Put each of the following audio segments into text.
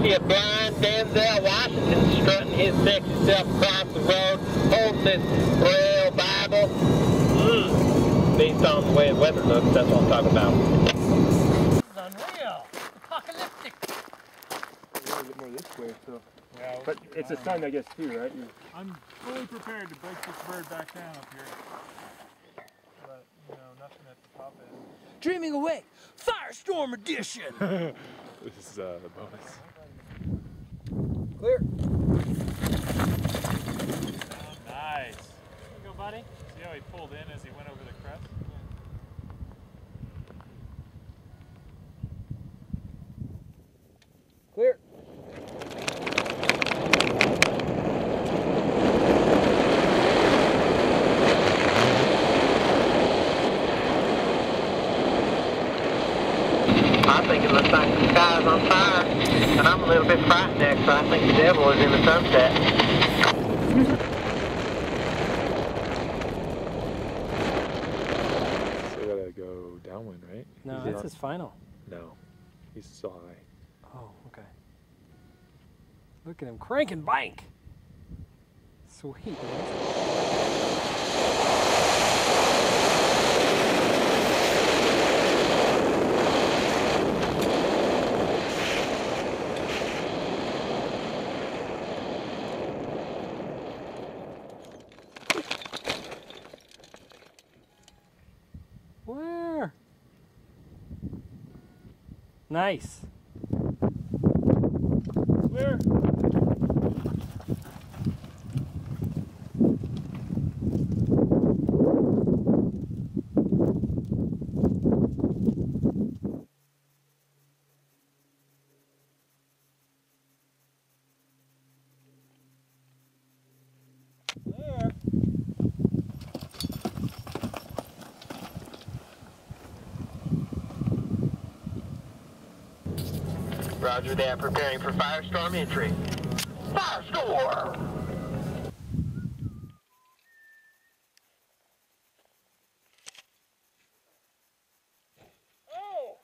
See a blind Denzel Washington strutting his sexy self across the road, holding this Braille Bible. Based on the way the weather looks, that's what I'm talking about. It's unreal. Apocalyptic. A little bit more this way, so. Yeah, but it's a sun, I guess, too, right? I'm fully prepared to break this bird back down up here. But, you know, nothing at the top end. Dreaming away, Firestorm edition. This is a bonus. Clear. Oh, nice. There you go, buddy. See how he pulled in as he went over the crest? Clear. I think it looks like the sky is on fire, and I'm a little bit frightened there, so I think the devil is in the sunset. So we gotta go downwind, right? No, that's his final. No, he's so high. Oh, okay. Look at him crank and bank. Sweet. Where? Nice. Clear. There. Roger that, preparing for firestorm entry. Firestorm! Oh!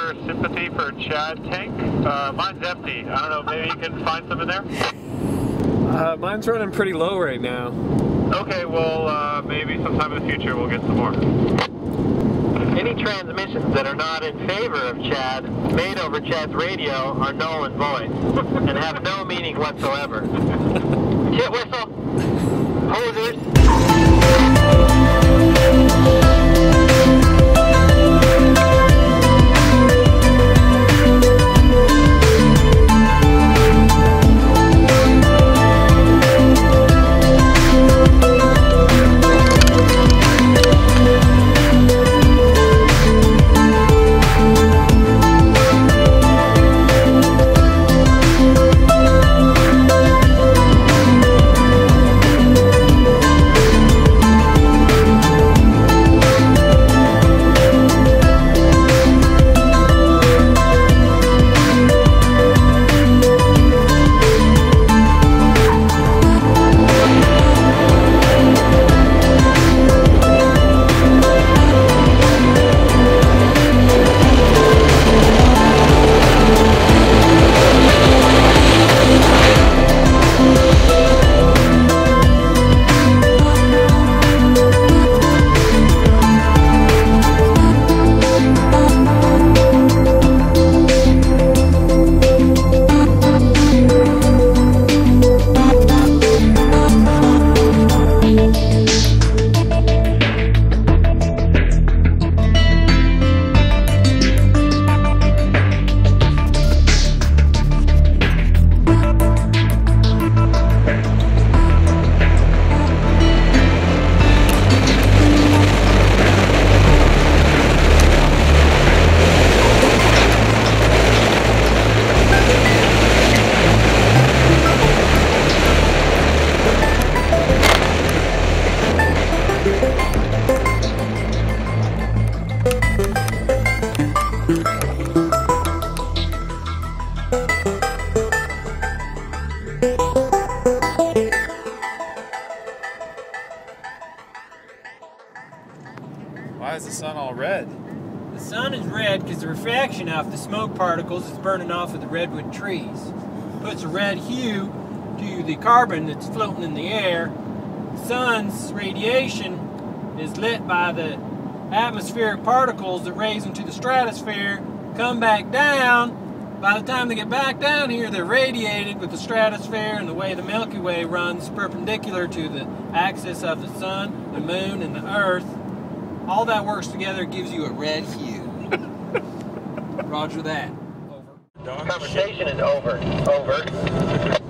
your sympathy for Chad tank. Mine's empty. I don't know, maybe you can find some in there? Mine's running pretty low right now. Okay, well, maybe sometime in the future we'll get some more. Any transmissions that are not in favor of Chad, made over Chad's radio, are null and void, and have no meaning whatsoever. Shit whistle! Hosers! Why is the sun all red? The sun is red because the refraction off the smoke particles is burning off of the redwood trees. Puts a red hue to the carbon that's floating in the air. The sun's radiation is lit by the atmospheric particles that raise into the stratosphere, come back down. By the time they get back down here, they're radiated with the stratosphere, and the way the Milky Way runs perpendicular to the axis of the sun, the moon, and the earth. All that works together gives you a red hue. Roger that. Over. Conversation is over. Over.